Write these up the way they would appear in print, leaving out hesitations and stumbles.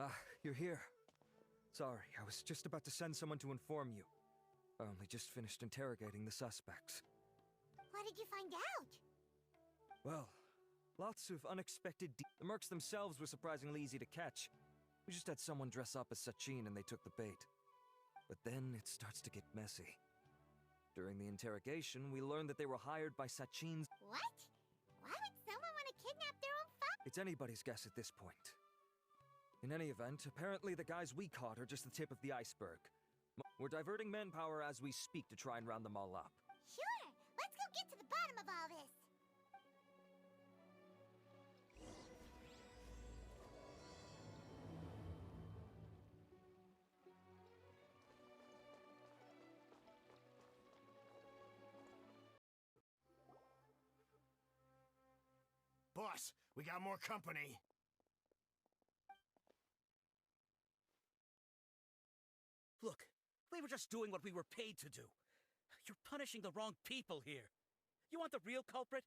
Ah, you're here. Sorry, I was just about to send someone to inform you. I only just finished interrogating the suspects. What did you find out? Well, lots of unexpected the mercs themselves were surprisingly easy to catch. We just had someone dress up as Sachin and they took the bait. But then it starts to get messy. During the interrogation, we learned that they were hired by Sachin's... What? Why would someone want to kidnap their own father? It's anybody's guess at this point. In any event, apparently the guys we caught are just the tip of the iceberg. We're diverting manpower as we speak to try and round them all up. Sure! Let's go get to the bottom of all this! Boss, we got more company. Look, we were just doing what we were paid to do. You're punishing the wrong people here. You want the real culprit?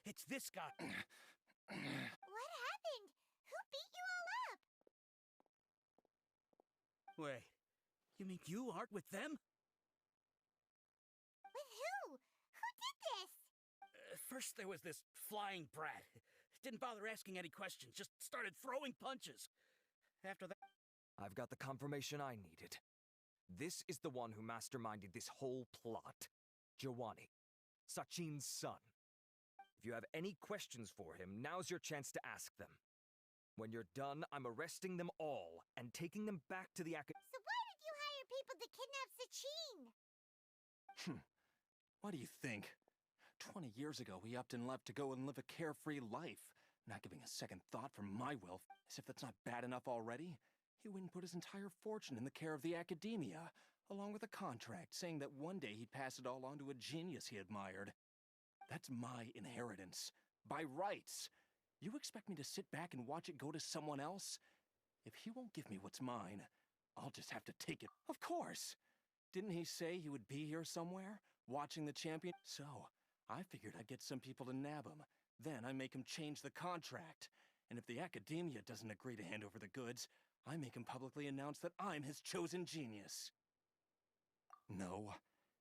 It's this guy. What happened? Who beat you all up? Wait, you mean you aren't with them? With who? Who did this? First there was this flying brat. Didn't bother asking any questions, just started throwing punches. After that... I've got the confirmation I needed. This is the one who masterminded this whole plot. Jawani, Sachin's son. If you have any questions for him, now's your chance to ask them. When you're done, I'm arresting them all and taking them back to the Academy. So why did you hire people to kidnap Sachin? What do you think? 20 years ago, he upped and left to go and live a carefree life, not giving a second thought for my wealth. As if that's not bad enough already, he went and put his entire fortune in the care of the Academia, along with a contract saying that one day he'd pass it all on to a genius he admired. That's my inheritance, by rights. You expect me to sit back and watch it go to someone else? If he won't give me what's mine, I'll just have to take it. Of course! Didn't he say he would be here somewhere, watching the champion? So, I figured I'd get some people to nab him. Then I make him change the contract. And if the Academia doesn't agree to hand over the goods, I make him publicly announce that I'm his chosen genius. No,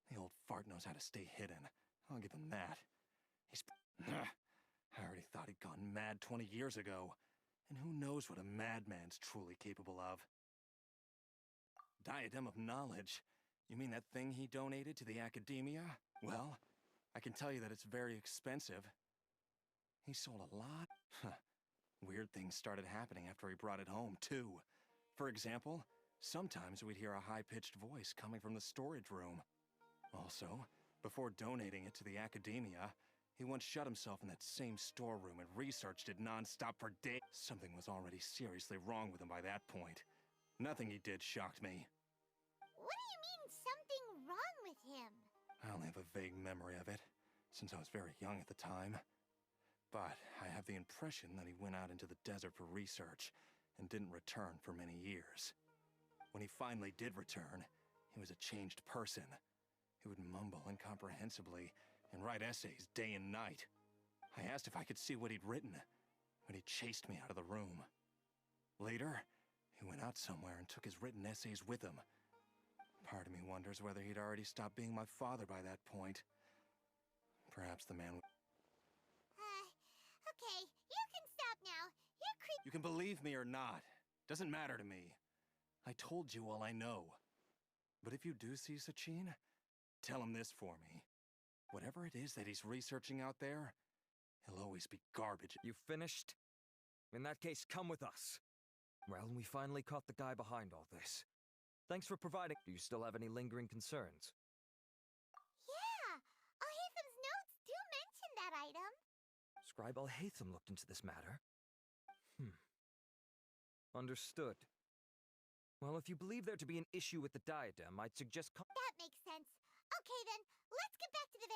the old fart knows how to stay hidden. I'll give him that. He's... I already thought he'd gone mad 20 years ago. And who knows what a madman's truly capable of. Diadem of knowledge? You mean that thing he donated to the Academia? Well, I can tell you that it's very expensive. He sold a lot. Weird things started happening after he brought it home, too. For example, sometimes we'd hear a high-pitched voice coming from the storage room. Also, before donating it to the Academia, he once shut himself in that same storeroom and researched it non-stop for days. Something was already seriously wrong with him by that point. Nothing he did shocked me. What do you mean, something wrong with him? I only have a vague memory of it, since I was very young at the time. But I have the impression that he went out into the desert for research and didn't return for many years. When he finally did return, he was a changed person. He would mumble incomprehensibly and write essays day and night. I asked if I could see what he'd written, but he chased me out of the room. Later, he went out somewhere and took his written essays with him. Part of me wonders whether he'd already stopped being my father by that point. Perhaps the man... Okay, you can stop now. You're creep- You can believe me or not. Doesn't matter to me. I told you all I know. But if you do see Sachin, tell him this for me. Whatever it is that he's researching out there, he'll always be garbage. You finished? In that case, come with us. Well, we finally caught the guy behind all this. Thanks for providing. Do you still have any lingering concerns? Yeah! Al-Haytham's notes do mention that item. Scribe Al-Haytham looked into this matter. Understood. Well, if you believe there to be an issue with the diadem, I'd suggest... That makes sense. Okay then, let's get back to the...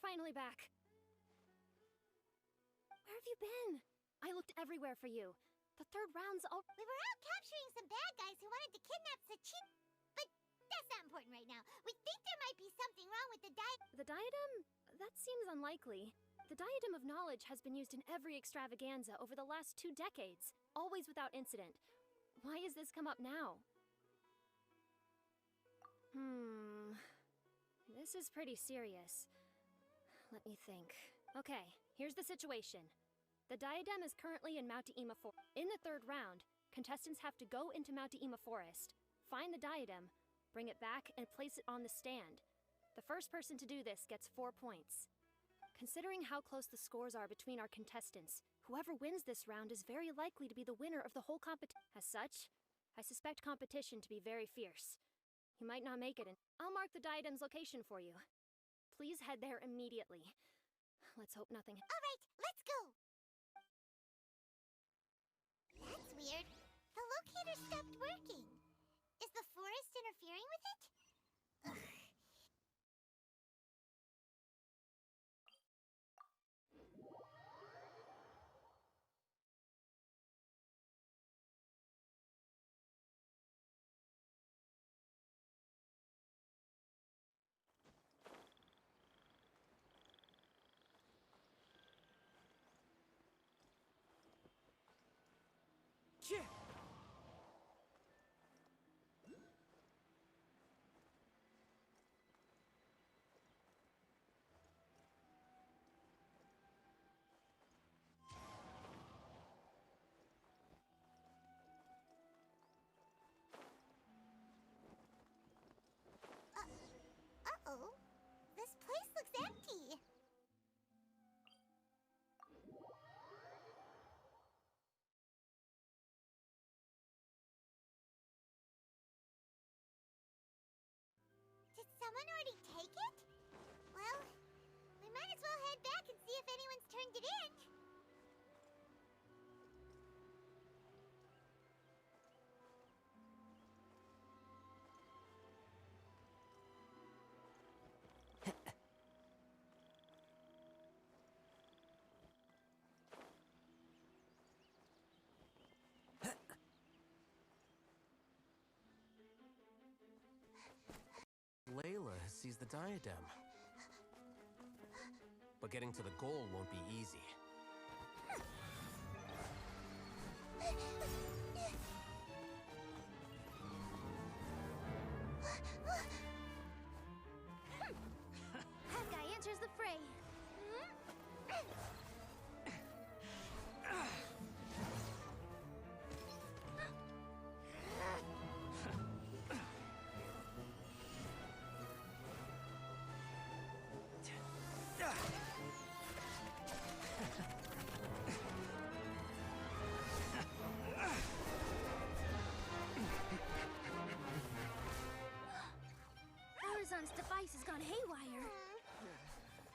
finally back. Where have you been? I looked everywhere for you. The third round's all— We were out capturing some bad guys who wanted to kidnap Sachin. But that's not important right now. We think there might be something wrong with the diadem. The diadem? That seems unlikely. The diadem of knowledge has been used in every extravaganza over the last 2 decades, always without incident. Why has this come up now? This is pretty serious. Let me think. Okay, here's the situation. The diadem is currently in Mount Ima Forest. In the third round, contestants have to go into Mount Ima Forest, find the diadem, bring it back, and place it on the stand. The first person to do this gets 4 points. Considering how close the scores are between our contestants, whoever wins this round is very likely to be the winner of the whole competition. As such, I suspect competition to be very fierce. You might not make it, and I'll mark the diadem's location for you. Please head there immediately. Let's hope nothing— All right, let's go. That's weird. The locator stopped working. Is the forest interfering with it? Ugh. Uh-oh. This place looks empty. Did someone already take it? Well, we might as well head back and see if anyone's turned it in. Layla has seized the diadem. But getting to the goal won't be easy. That guy enters the fray. Horizon's device has gone haywire.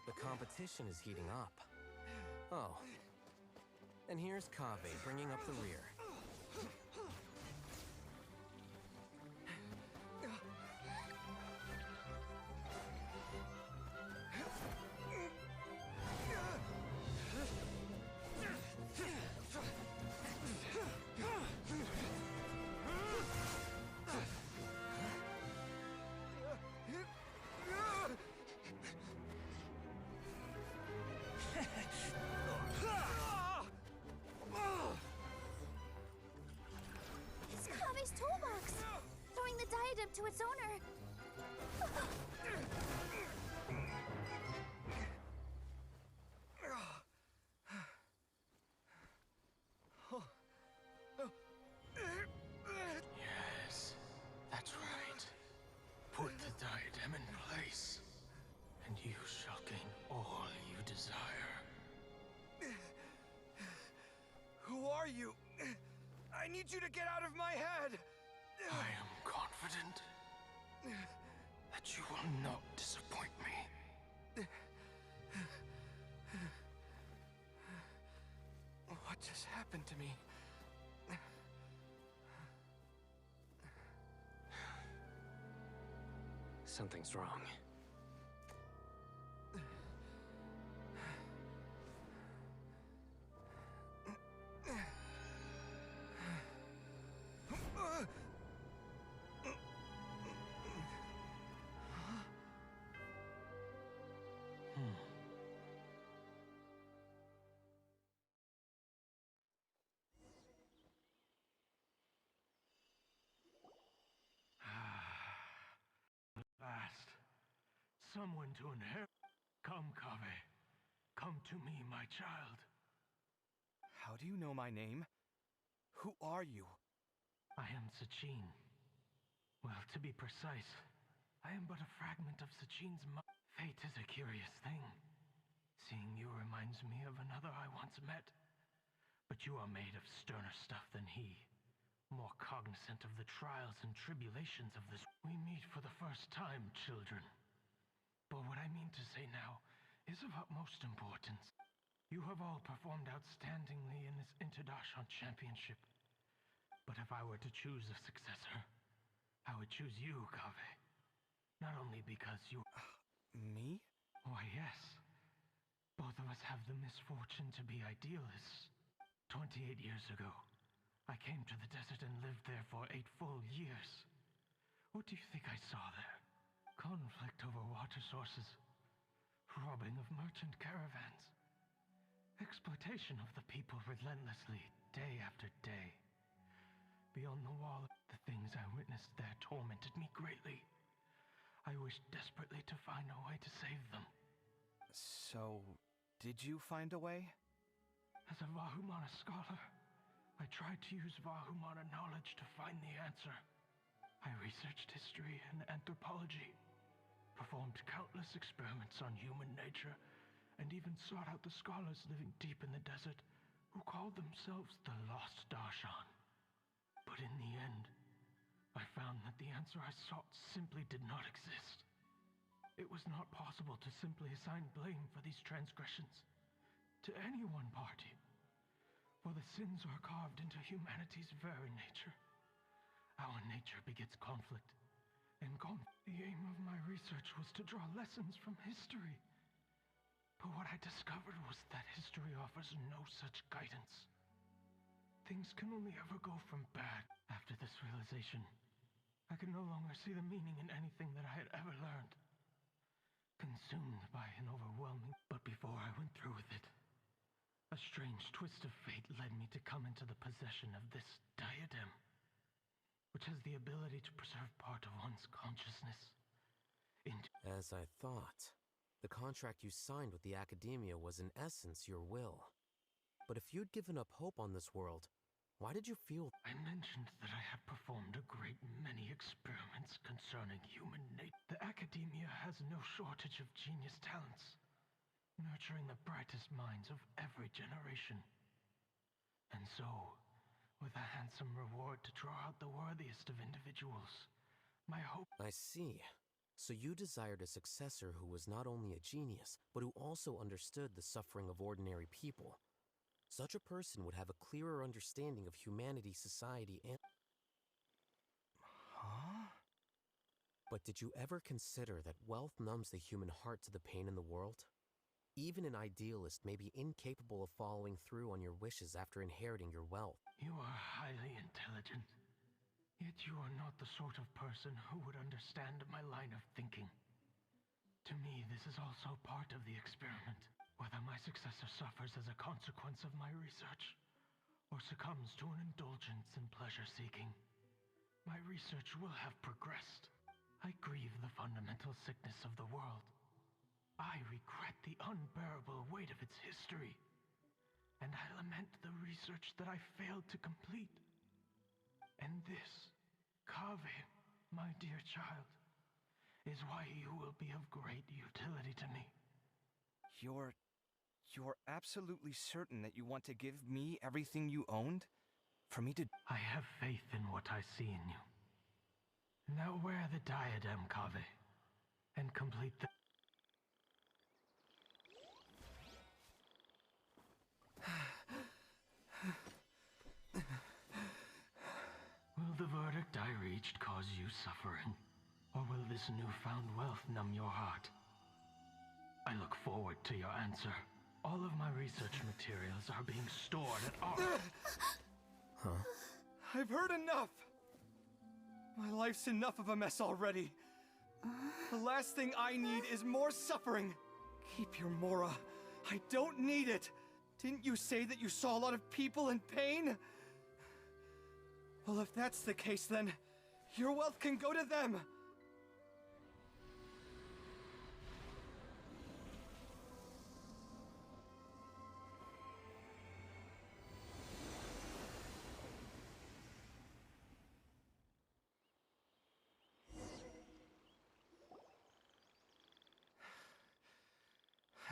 The competition is heating up. Oh. And here's Kaveh bringing up the rear. It's Kaveh's toolbox! Throwing the diadem to its owner! Yes, that's right. Put the diadem in place, and you shall gain all you desire. Who are you? I need you to get out of my head! I am confident that you will not disappoint me. What just happened to me? Something's wrong. someone to inherit. Come, Kave. Come to me, my child. How do you know my name? Who are you? I am Sachin. Well, to be precise, I am but a fragment of Sachin's fate is a curious thing. Seeing you reminds me of another I once met. But you are made of sterner stuff than he. More cognizant of the trials and tribulations of this. We meet for the first time, children. But what I mean to say now is of utmost importance. You have all performed outstandingly in this Interdarshan Championship. But if I were to choose a successor, I would choose you, Kave. Not only because you... Me? Why, yes. Both of us have the misfortune to be idealists. 28 years ago, I came to the desert and lived there for 8 full years. What do you think I saw there? Conflict over water sources, robbing of merchant caravans, exploitation of the people relentlessly, day after day. Beyond the wall, the things I witnessed there tormented me greatly. I wished desperately to find a way to save them. So, did you find a way? As a Vahumana scholar, I tried to use Vahumana knowledge to find the answer. I researched history and anthropology, performed countless experiments on human nature, and even sought out the scholars living deep in the desert who called themselves the Lost Darshan. But in the end, I found that the answer I sought simply did not exist. It was not possible to simply assign blame for these transgressions to any one party, for the sins are carved into humanity's very nature. Our nature begets conflict, and the aim of my research was to draw lessons from history. But what I discovered was that history offers no such guidance. Things can only ever go from bad. After this realization, I could no longer see the meaning in anything that I had ever learned. Consumed by an overwhelming... But before I went through with it, a strange twist of fate led me to come into the possession of this diadem, which has the ability to preserve part of one's consciousness. As I thought, the contract you signed with the Academia was in essence your will. But if you'd given up hope on this world, why did you feel... I mentioned that I had performed a great many experiments concerning human nature. The Academia has no shortage of genius talents, nurturing the brightest minds of every generation. And so, with a handsome reward to draw out the worthiest of individuals, my hope... I see. So you desired a successor who was not only a genius, but who also understood the suffering of ordinary people. Such a person would have a clearer understanding of humanity, society, and... Huh? But did you ever consider that wealth numbs the human heart to the pain in the world? Even an idealist may be incapable of following through on your wishes after inheriting your wealth. You are highly intelligent, yet you are not the sort of person who would understand my line of thinking. To me, this is also part of the experiment. Whether my successor suffers as a consequence of my research, or succumbs to an indulgence in pleasure-seeking, my research will have progressed. I grieve the fundamental sickness of the world. I regret the unbearable weight of its history, and I lament the research that I failed to complete. And this, Kave, my dear child, is why you will be of great utility to me. You're absolutely certain that you want to give me everything you owned? For me to... I have faith in what I see in you. Now wear the diadem, Kave, and complete the... Will the verdict I reached cause you suffering? Or will this newfound wealth numb your heart? I look forward to your answer. All of my research materials are being stored at our... Huh? I've heard enough! My life's enough of a mess already. The last thing I need is more suffering. Keep your Mora. I don't need it. Didn't you say that you saw a lot of people in pain? Well, if that's the case, then your wealth can go to them.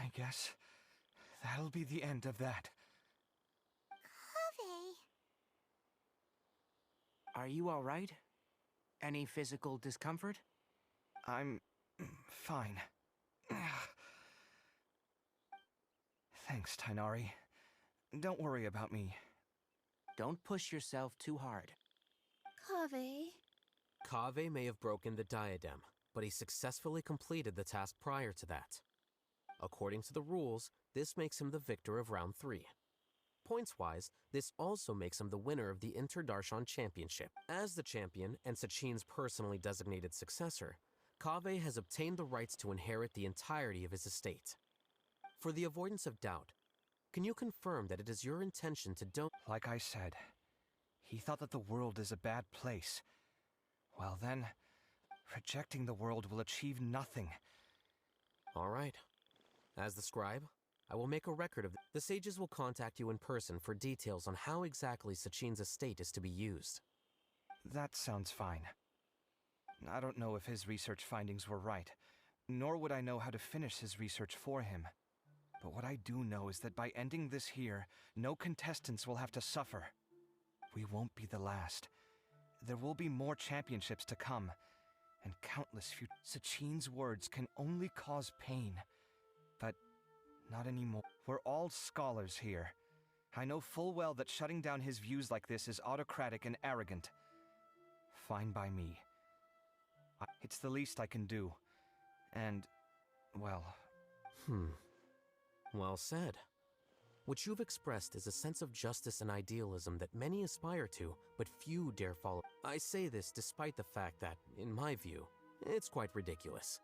I guess that'll be the end of that. Kaveh. Are you all right? Any physical discomfort? I'm fine. Thanks, Tainari. Don't worry about me. Don't push yourself too hard. Kaveh. Kaveh may have broken the diadem, but he successfully completed the task prior to that. According to the rules, this makes him the victor of round 3. Points-wise, this also makes him the winner of the Inter-Darshan Championship. As the champion and Sachin's personally designated successor, Kaveh has obtained the rights to inherit the entirety of his estate. For the avoidance of doubt, can you confirm that it is your intention to don't— Like I said, he thought that the world is a bad place. Well then, rejecting the world will achieve nothing. All right. As the scribe, I will make a record of— The sages will contact you in person for details on how exactly Sachin's estate is to be used. That sounds fine. I don't know if his research findings were right, nor would I know how to finish his research for him. But what I do know is that by ending this here, no contestants will have to suffer. We won't be the last. There will be more championships to come, and countless future— Sachin's words can only cause pain, but not anymore. We're all scholars here. I know full well that shutting down his views like this is autocratic and arrogant. Fine by me. It's the least I can do. And, well... Well said. What you've expressed is a sense of justice and idealism that many aspire to, but few dare follow. I say this despite the fact that, in my view, it's quite ridiculous.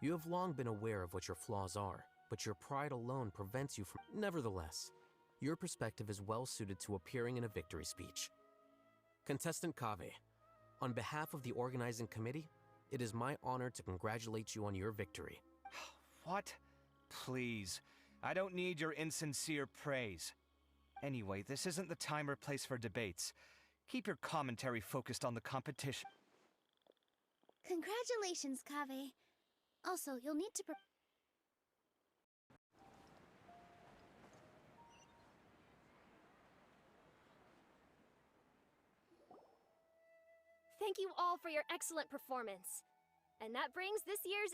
You have long been aware of what your flaws are, but your pride alone prevents you from— Nevertheless, your perspective is well suited to appearing in a victory speech. Contestant Kaveh, on behalf of the organizing committee, it is my honor to congratulate you on your victory. What? Please. I don't need your insincere praise. Anyway, this isn't the time or place for debates. Keep your commentary focused on the competition. Congratulations, Kaveh. Also, you'll need to Thank you all for your excellent performance. And that brings this year's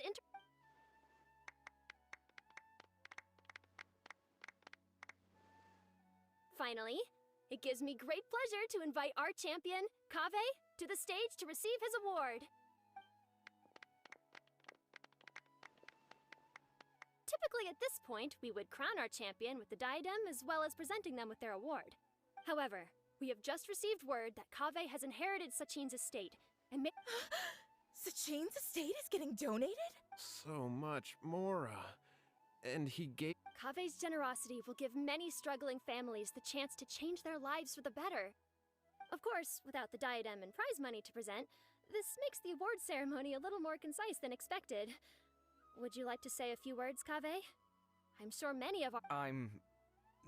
Finally, it gives me great pleasure to invite our champion, Kaveh, to the stage to receive his award. Typically at this point, we would crown our champion with the diadem as well as presenting them with their award. However, we have just received word that Kaveh has inherited Sachin's estate and Sachin's estate is getting donated? So much, Mora. And he gave— Kaveh's generosity will give many struggling families the chance to change their lives for the better. Of course, without the diadem and prize money to present, this makes the award ceremony a little more concise than expected. Would you like to say a few words, Kaveh? I'm sure many of our— I'm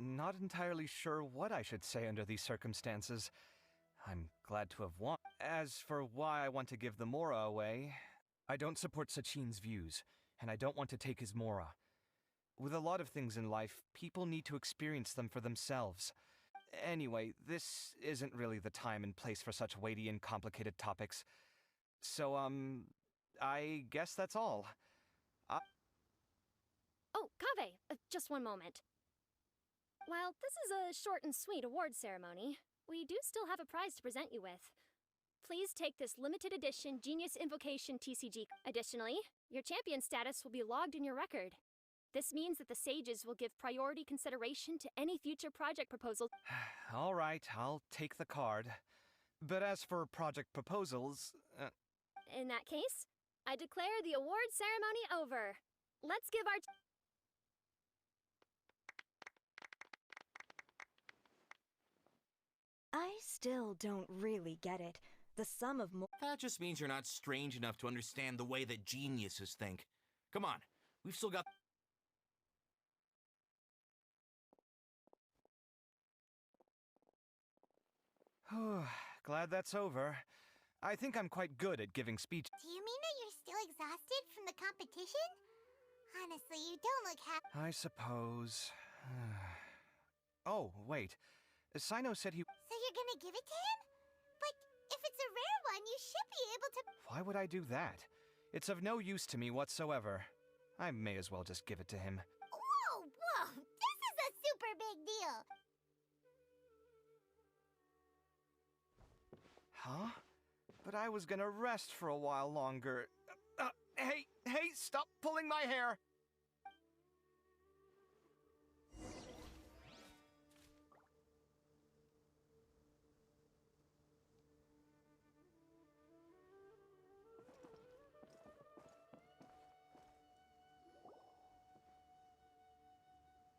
not entirely sure what I should say under these circumstances. I'm glad to have won. As for why I want to give the Mora away, I don't support Sachin's views, and I don't want to take his Mora. With a lot of things in life, people need to experience them for themselves. Anyway, this isn't really the time and place for such weighty and complicated topics. So, I guess that's all. Oh, Kaveh, just one moment. While this is a short and sweet award ceremony, we do still have a prize to present you with. Please take this limited edition Genius Invocation TCG. Additionally, your champion status will be logged in your record. This means that the sages will give priority consideration to any future project proposals. All right, I'll take the card. But as for project proposals... In that case, I declare the award ceremony over. Let's give our... I still don't really get it. The sum of That just means you're not strange enough to understand the way that geniuses think. Come on, we've still got... Glad that's over. I think I'm quite good at giving speech. Do you mean that you're still exhausted from the competition? I Honestly, you don't look happy. I suppose. Oh, wait. Sino said he. So you're gonna give it to him? But if it's a rare one, you should be able to. Why would I do that? It's of no use to me whatsoever. I may as well just give it to him. Whoa, whoa! This is a super big deal! Huh? But I was gonna rest for a while longer. Hey, stop pulling my hair!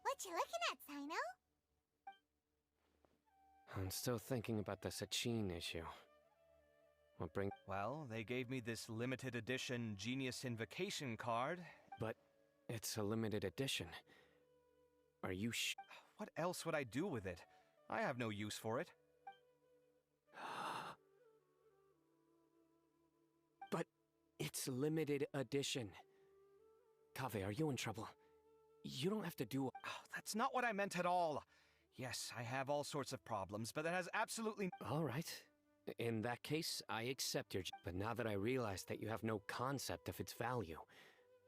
What you looking at, Sino? I'm still thinking about the Sachin issue. What bring? Well, they gave me this limited edition Genius Invocation card. But it's a limited edition. Are you What else would I do with it? I have no use for it. But it's limited edition. Kaveh, are you in trouble? You don't have to do. That's not what I meant at all. Yes, I have all sorts of problems, but that has absolutely. All right. In that case, I accept your. But now that I realize that you have no concept of its value,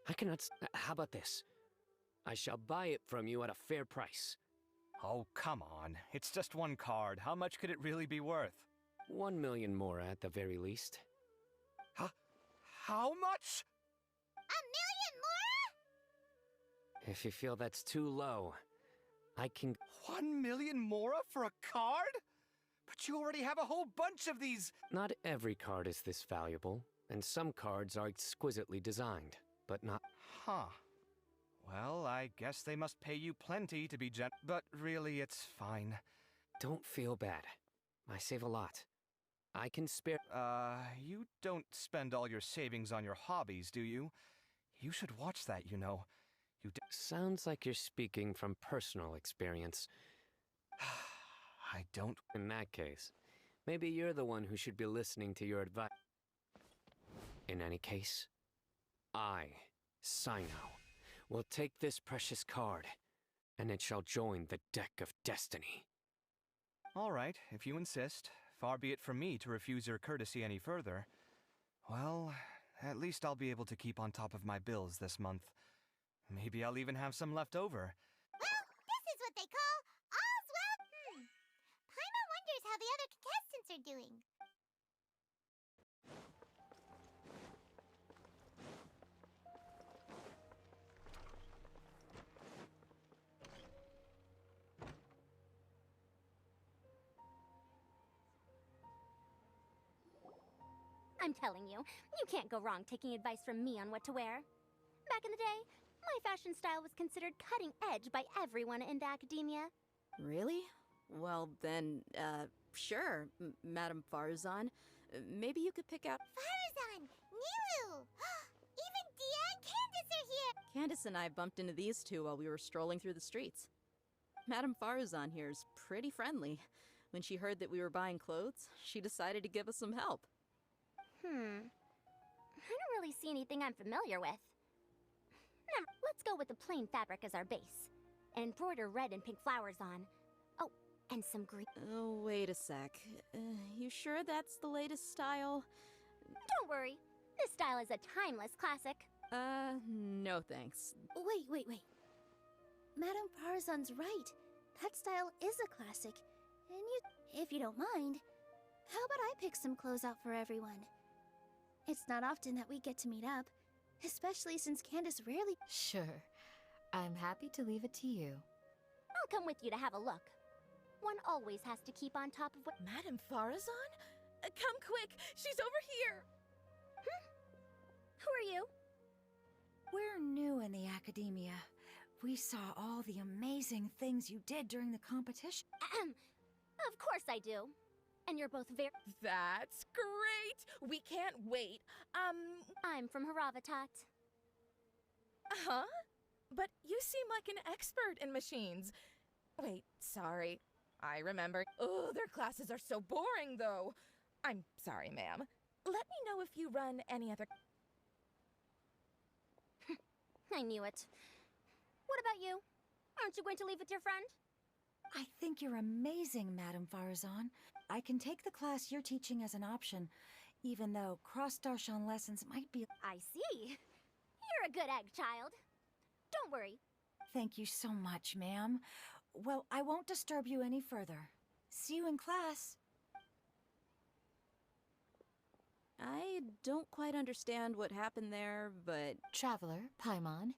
I cannot. How about this? I shall buy it from you at a fair price. Oh, come on. It's just one card. How much could it really be worth? 1 million more at the very least. Huh? How much? 1 million more? If you feel that's too low, I can. 1 million more for a card? But you already have a whole bunch of these. Not every card is this valuable, and some cards are exquisitely designed, but not. Huh. Well, I guess they must pay you plenty to be but really, it's fine. Don't feel bad. I save a lot. I can spare. You don't spend all your savings on your hobbies, do you? You should watch that, you know. Sounds like you're speaking from personal experience. I don't. In that case, maybe you're the one who should be listening to your advice. In any case, I, Sino, will take this precious card, and it shall join the deck of destiny. All right, if you insist. Far be it from me to refuse your courtesy any further. Well, at least I'll be able to keep on top of my bills this month. Maybe I'll even have some left over. Well, this is what they call all's well. Paimon wonders how the other contestants are doing. I'm telling you, you can't go wrong taking advice from me on what to wear. Back in the day, my fashion style was considered cutting edge by everyone in the academia. Really? Well, then, sure, Madame Farzan. Maybe you could pick out. Farzan! Nilu! Even Dia and Candace are here! Candace and I bumped into these two while we were strolling through the streets. Madame Farzan here is pretty friendly. When she heard that we were buying clothes, she decided to give us some help. I don't really see anything I'm familiar with. Let's go with the plain fabric as our base. And embroider red and pink flowers on. Oh, and some green. Oh, wait a sec. You sure that's the latest style? Don't worry. This style is a timeless classic. No thanks. Wait. Madame Farzan's right. That style is a classic. And if you don't mind, how about I pick some clothes out for everyone? It's not often that we get to meet up, especially since Candace rarely— Sure. I'm happy to leave it to you. I'll come with you to have a look. One always has to keep on top of what— Madame Farzan? Come quick! She's over here! Who are you? We're new in the academia. We saw all the amazing things you did during the competition. Of course I do. And you're both very— That's great! We can't wait. I'm from Haravatat. Huh? But you seem like an expert in machines. Wait, sorry. I remember. Oh, their classes are so boring, though. I'm sorry, ma'am. Let me know if you run any other— I knew it. What about you? Aren't you going to leave with your friend? I think you're amazing, Madame Farazan. I can take the class you're teaching as an option, even though cross-Darshan lessons might be... I see. You're a good egg, child. Don't worry. Thank you so much, ma'am. Well, I won't disturb you any further. See you in class. I don't quite understand what happened there, but... Traveler, Paimon,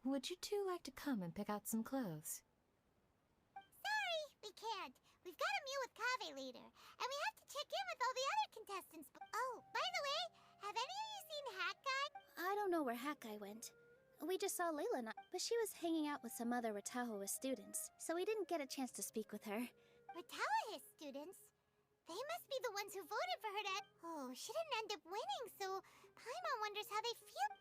would you two like to come and pick out some clothes? Sorry, we can't. We've got a meal with Kaveh later, and we have to check in with all the other contestants. Oh, by the way, have any of you seen Hat Guy? I don't know where Hat Guy went. We just saw Layla, but she was hanging out with some other Ratahoa students, so we didn't get a chance to speak with her. Ratahoa students? They must be the ones who voted for her to... Oh, she didn't end up winning, so Paimon wonders how they feel.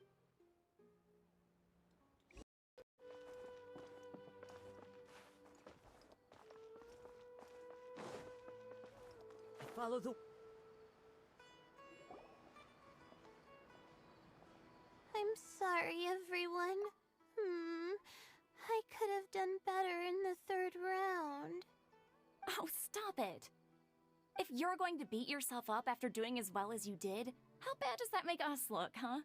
Follow the... I'm sorry, everyone. I could have done better in the third round. Oh, stop it. If you're going to beat yourself up after doing as well as you did, how bad does that make us look, huh?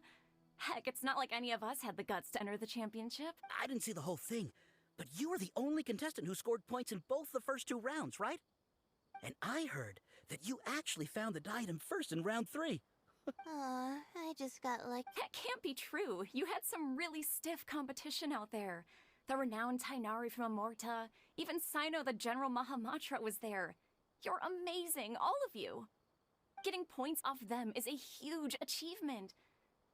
Heck, it's not like any of us had the guts to enter the championship. I didn't see the whole thing, but you were the only contestant who scored points in both the first 2 rounds, right? And I heard that you actually found the diadem first in round 3. I just got like... That can't be true. You had some really stiff competition out there. The renowned Tainari from Amorta, even Sino the General Mahamatra was there. You're amazing, all of you. Getting points off them is a huge achievement.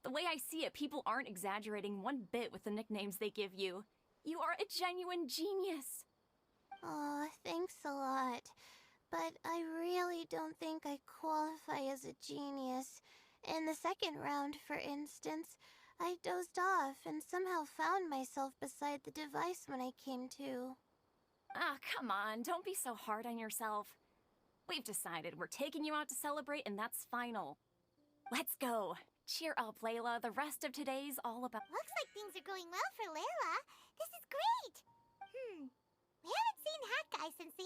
The way I see it, people aren't exaggerating one bit with the nicknames they give you. You are a genuine genius. Aw, thanks a lot. But I really don't think I qualify as a genius. In the second round, for instance, I dozed off and somehow found myself beside the device when I came to. Ah, come on, don't be so hard on yourself. We've decided we're taking you out to celebrate, and that's final. Let's go. Cheer up, Layla. The rest of today's all about... Looks like things are going well for Layla. This is great. We haven't seen Hat Guy since the...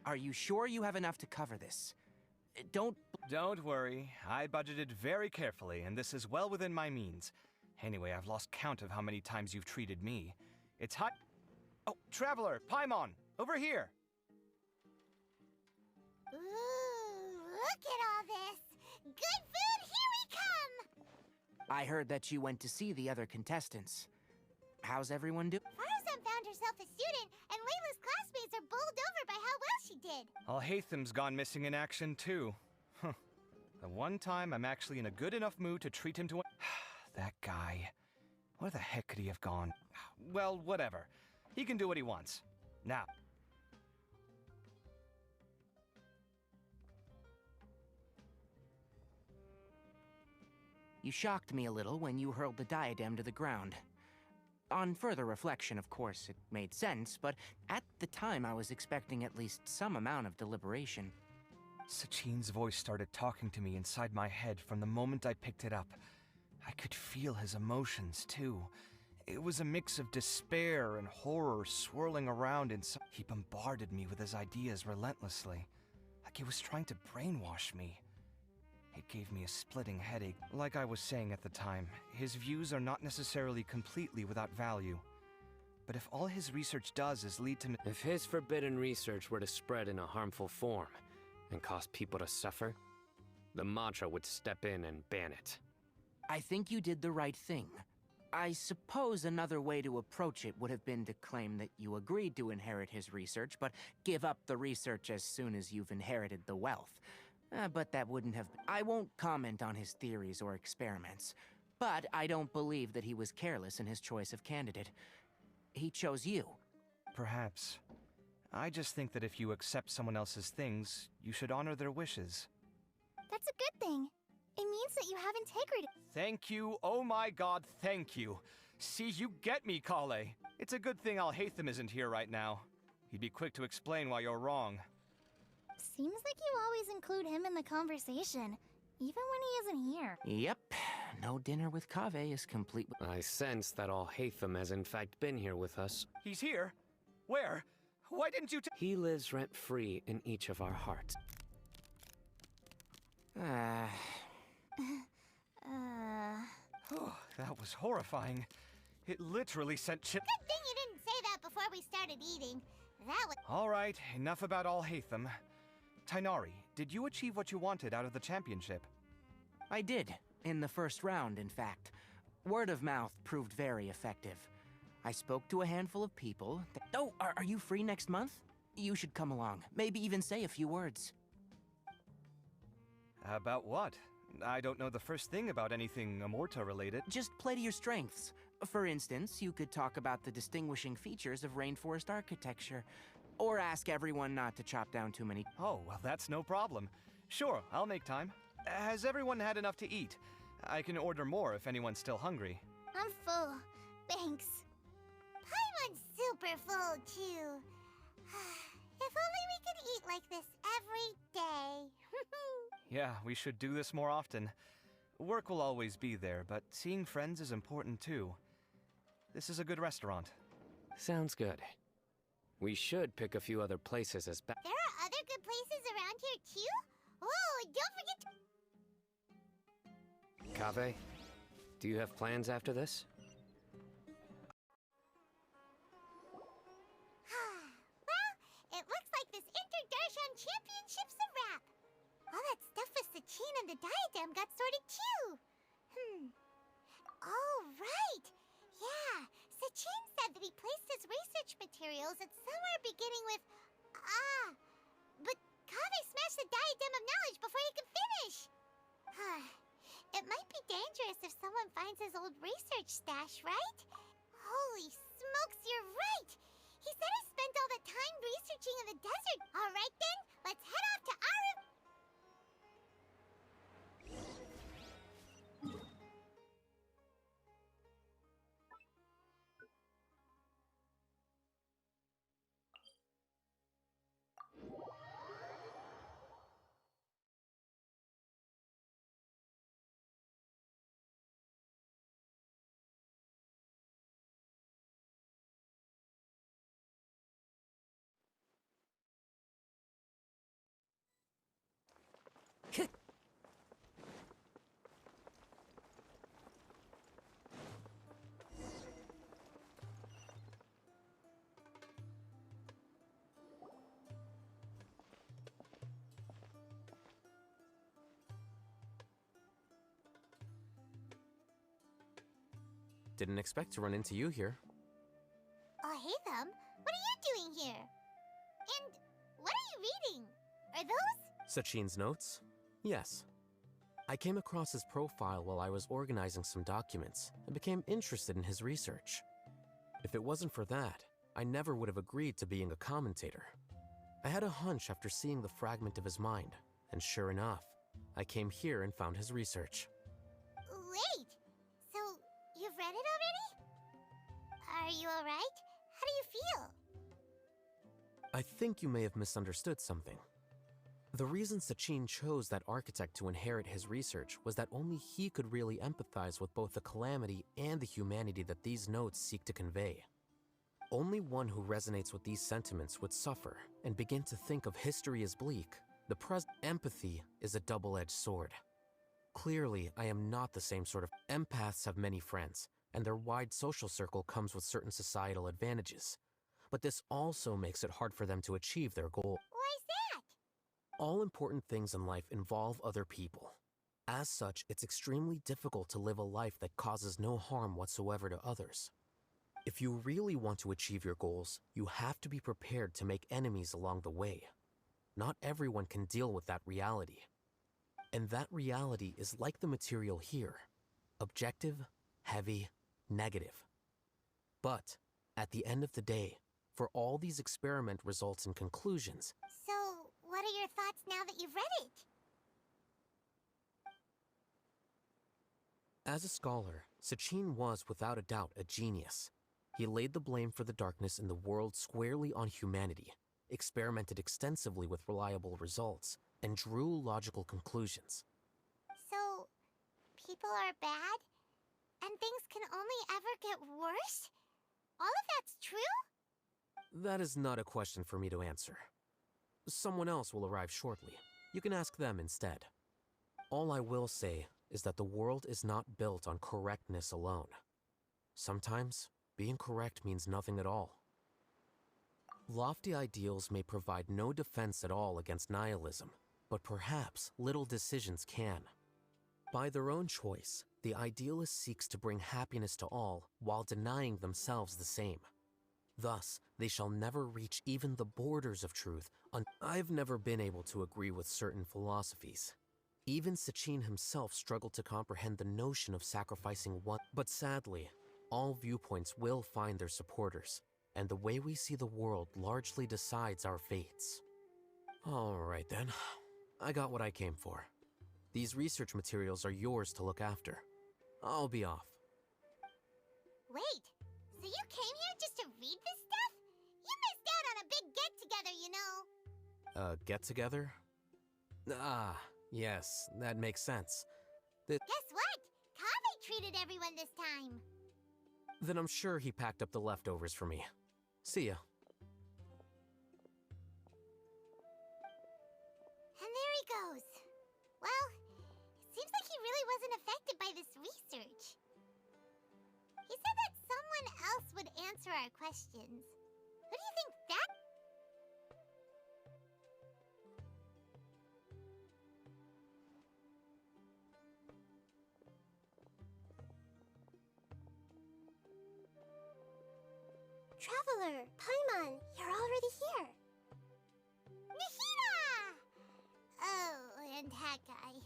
Are you sure you have enough to cover this? Don't worry. I budgeted very carefully, and this is well within my means. Anyway, I've lost count of how many times you've treated me. It's hot. Oh, Traveler, Paimon, over here. Ooh, look at all this. Good food, here we come. I heard that you went to see the other contestants. How's everyone doing? Farazan found herself a student, and Layla's classmates are bowled over by how well she did. Al-Haytham's gone missing in action, too. Huh. The one time I'm actually in a good enough mood to treat him to... That guy. Where the heck could he have gone? Well, whatever. He can do what he wants. Now. You shocked me a little when you hurled the diadem to the ground. On further reflection, of course, it made sense, but at the time I was expecting at least some amount of deliberation. Sachin's voice started talking to me inside my head from the moment I picked it up. I could feel his emotions, too. It was a mix of despair and horror swirling around inside. He bombarded me with his ideas relentlessly, like he was trying to brainwash me. It gave me a splitting headache. Like I was saying at the time, his views are not necessarily completely without value. But if all his research does is lead to... If his forbidden research were to spread in a harmful form and cause people to suffer, the mantra would step in and ban it. I think you did the right thing. I suppose another way to approach it would have been to claim that you agreed to inherit his research, but give up the research as soon as you've inherited the wealth. But that wouldn't have... I won't comment on his theories or experiments, but I don't believe that he was careless in his choice of candidate. He chose you. Perhaps. I just think that if you accept someone else's things, you should honor their wishes. That's a good thing. It means that you have integrity. Thank you, oh my god, thank you. See, you get me, Kale. It's a good thing Al-Haytham isn't here right now. He'd be quick to explain why you're wrong. Seems like you always include him in the conversation, even when he isn't here. Yep. No dinner with Kaveh is complete. I sense that Al-Haytham has in fact been here with us. He's here? Where? Why didn't you He lives rent-free in each of our hearts. Oh, that was horrifying. It literally sent chip. Good thing you didn't say that before we started eating. That was... All right, enough about Al-Haytham. Tighnari, did you achieve what you wanted out of the championship? I did. In the first round, in fact. Word of mouth proved very effective. I spoke to a handful of people. Oh, are you free next month? You should come along. Maybe even say a few words. About what? I don't know the first thing about anything Amorta-related. Just play to your strengths. For instance, you could talk about the distinguishing features of rainforest architecture. Or ask everyone not to chop down too many... Oh, well, that's no problem. Sure, I'll make time. Has everyone had enough to eat? I can order more if anyone's still hungry. I'm full. Thanks. Paimon's super full, too. If only we could eat like this every day. Yeah, we should do this more often. Work will always be there, but seeing friends is important, too. This is a good restaurant. Sounds good. We should pick a few other places as There are other good places around here, too? Oh, don't forget to... Kaveh, do you have plans after this? Well, it looks like this Inter-Darshan Championship's a wrap. All that stuff with Sachin and the Diadem got sorted, too. Oh, right. Yeah, Sachin said that he placed his research materials at somewhere beginning with... But Kaveh smashed the Diadem of Knowledge before he could finish. It might be dangerous if someone finds his old research stash, right? Holy smokes, you're right! He said he spent all the time researching in the desert. All right then, let's head off to Aru... Didn't expect to run into you here. Oh, hey, them. What are you doing here? And what are you reading? Are those... Sachin's notes? Yes. I came across his profile while I was organizing some documents and became interested in his research. If it wasn't for that, I never would have agreed to being a commentator. I had a hunch after seeing the fragment of his mind, and sure enough, I came here and found his research. Wait! So, you've read it already? Are you alright? How do you feel? I think you may have misunderstood something. The reason Sachin chose that architect to inherit his research was that only he could really empathize with both the calamity and the humanity that these notes seek to convey. Only one who resonates with these sentiments would suffer and begin to think of history as bleak. The empathy is a double-edged sword. Clearly, I am not the same sort of... Empaths have many friends, and their wide social circle comes with certain societal advantages. But this also makes it hard for them to achieve their goal. Why's that? All important things in life involve other people. As such, it's extremely difficult to live a life that causes no harm whatsoever to others. If you really want to achieve your goals, you have to be prepared to make enemies along the way. Not everyone can deal with that reality. And that reality is like the material here. Objective, heavy, negative. But, at the end of the day, for all these experiment results and conclusions. So, what are your thoughts now that you've read it? As a scholar, Sachin was without a doubt a genius. He laid the blame for the darkness in the world squarely on humanity, experimented extensively with reliable results, and drew logical conclusions. So, people are bad? And things can only ever get worse? All of that's true? That is not a question for me to answer. Someone else will arrive shortly. You can ask them instead. All I will say is that the world is not built on correctness alone. Sometimes, being correct means nothing at all. Lofty ideals may provide no defense at all against nihilism, but perhaps little decisions can. By their own choice, the idealist seeks to bring happiness to all while denying themselves the same. Thus, they shall never reach even the borders of truth. I've never been able to agree with certain philosophies. Even Sachin himself struggled to comprehend the notion of sacrificing one. But sadly, all viewpoints will find their supporters, and the way we see the world largely decides our fates. Alright then, I got what I came for. These research materials are yours to look after. I'll be off. Wait, so you came here just to read this stuff? You missed out on a big get-together, you know. Get-together? Ah, yes, that makes sense. Guess what? Kaveh treated everyone this time. Then I'm sure he packed up the leftovers for me. See ya. And there he goes. Well, it seems like he really wasn't affected by this research. He said that someone else would answer our questions. Who do you think that? Traveler, Paimon, you're already here. Nihira! Oh, and that guy.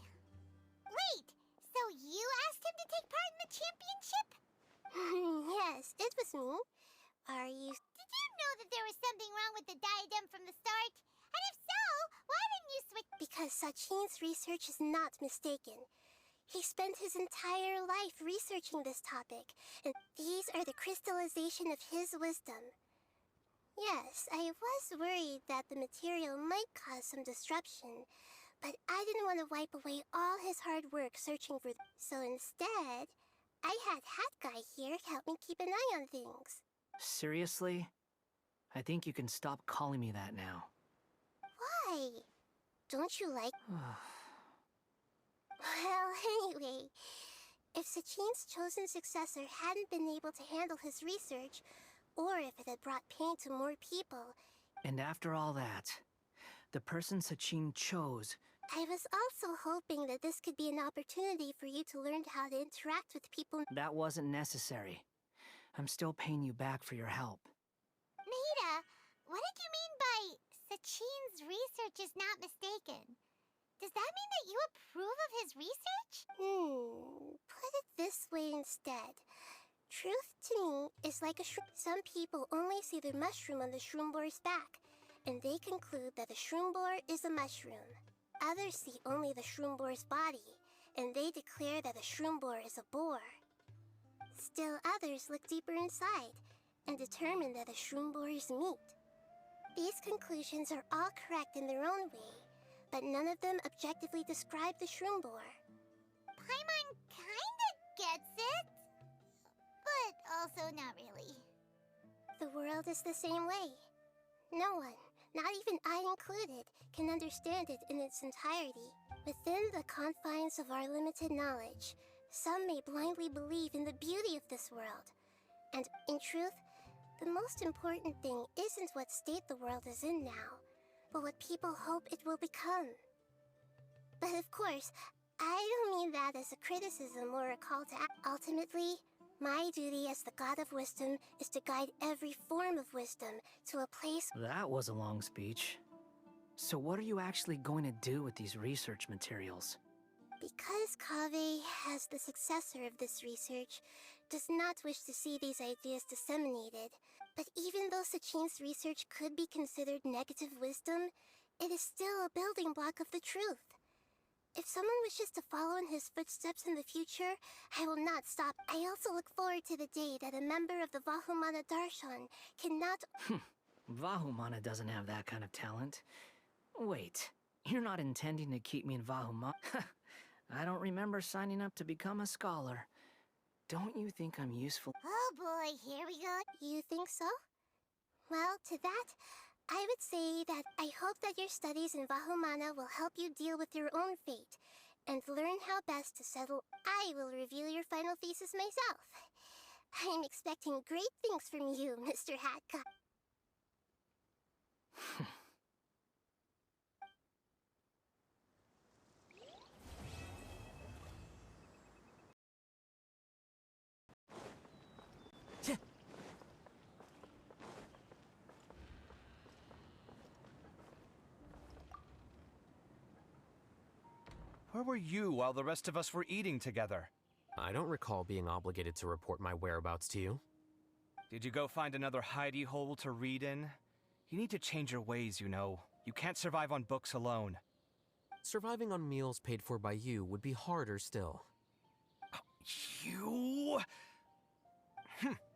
Wait, so you asked him to take part in the championship? Yes, it was me. Are you... Did you know that there was something wrong with the diadem from the start? And if so, why didn't you switch... Because Sachin's research is not mistaken. He spent his entire life researching this topic, and these are the crystallization of his wisdom. Yes, I was worried that the material might cause some disruption, but I didn't want to wipe away all his hard work searching for so instead, I had Hat Guy here help me keep an eye on things. Seriously? I think you can stop calling me that now. Why? Don't you like... Well, anyway, if Sachin's chosen successor hadn't been able to handle his research, or if it had brought pain to more people... And after all that, the person Sachin chose... I was also hoping that this could be an opportunity for you to learn how to interact with people... That wasn't necessary. I'm still paying you back for your help. Nahida, what did you mean by Sachin's research is not mistaken? Does that mean that you approve of his research? Put it this way instead. Truth to me is like a shroom. Some people only see the mushroom on the shroom boar's back, and they conclude that the shroom boar is a mushroom. Others see only the shroom boar's body, and they declare that the shroom boar is a boar. Still others look deeper inside, and determine that the shroom boar is meat. These conclusions are all correct in their own way, but none of them objectively describe the shroom boar. Paimon kinda gets it, but also not really. The world is the same way. No one, not even I included, can understand it in its entirety. Within the confines of our limited knowledge, Some may blindly believe in the beauty of this world. And in truth, the most important thing isn't what state the world is in now, but what people hope it will become. But of course, I don't mean that as a criticism or a call to act. Ultimately, my duty as the god of wisdom is to guide every form of wisdom to a place. That was a long speech. So what are you actually going to do with these research materials? Because Kaveh, as the successor of this research, does not wish to see these ideas disseminated, but even though Sachin's research could be considered negative wisdom, it is still a building block of the truth. If someone wishes to follow in his footsteps in the future, I will not stop. I also look forward to the day that a member of the Vahumana Darshan cannot... Vahumana doesn't have that kind of talent. Wait, you're not intending to keep me in Vahumana? I don't remember signing up to become a scholar. Don't you think I'm useful? Oh boy, here we go. You think so? Well, to that, I would say that I hope that your studies in Vahumana will help you deal with your own fate, and learn how best to settle. I will review your final thesis myself. I'm expecting great things from you, Mr. Hatka. Where were you while the rest of us were eating together? I don't recall being obligated to report my whereabouts to you. Did you go find another hidey hole to read in? You need to change your ways, you know. You can't survive on books alone. Surviving on meals paid for by you would be harder still. You?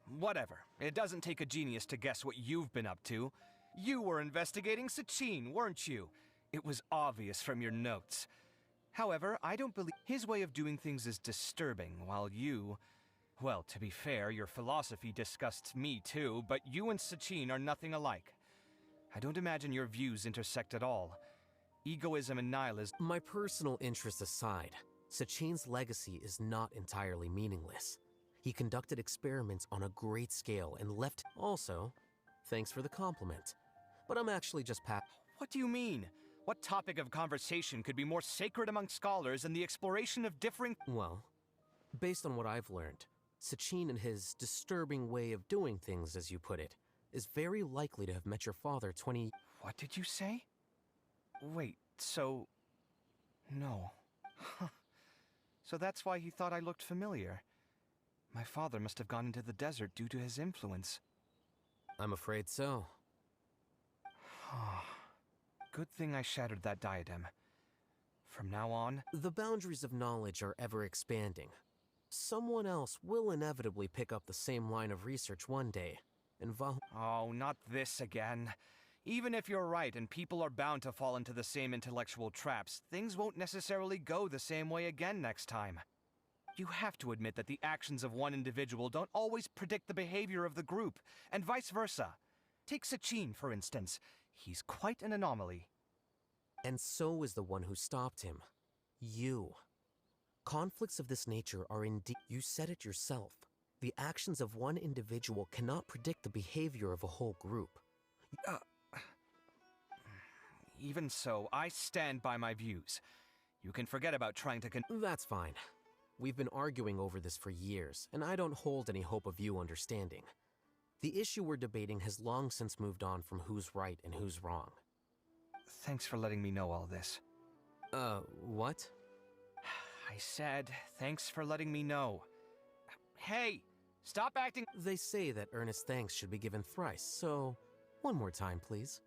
Whatever. It doesn't take a genius to guess what you've been up to. You were investigating Sachin, weren't you? It was obvious from your notes. However, I don't believe his way of doing things is disturbing, while you... Well, to be fair, your philosophy disgusts me too, but you and Sachin are nothing alike. I don't imagine your views intersect at all. Egoism and nihilism... My personal interests aside, Sachin's legacy is not entirely meaningless. He conducted experiments on a great scale and left... Also, thanks for the compliment. But I'm actually just What do you mean? What topic of conversation could be more sacred among scholars than the exploration of differing... Well, based on what I've learned, Sachin and his disturbing way of doing things, as you put it, is very likely to have met your father 20... What did you say? Wait, so... No. Huh. So that's why he thought I looked familiar. My father must have gone into the desert due to his influence. I'm afraid so. Good thing I shattered that diadem. From now on... The boundaries of knowledge are ever expanding. Someone else will inevitably pick up the same line of research one day, and Oh, not this again. Even if you're right and people are bound to fall into the same intellectual traps, things won't necessarily go the same way again next time. You have to admit that the actions of one individual don't always predict the behavior of the group, and vice versa. Take Sachin, for instance. He's quite an anomaly. And so is the one who stopped him. You. Conflicts of this nature are indeed... You said it yourself. The actions of one individual cannot predict the behavior of a whole group. Even so, I stand by my views. You can forget about trying to That's fine. We've been arguing over this for years, and I don't hold any hope of you understanding. The issue we're debating has long since moved on from who's right and who's wrong. Thanks for letting me know all this. What? I said, thanks for letting me know. Hey, stop acting... They say that earnest thanks should be given thrice, so one more time, please.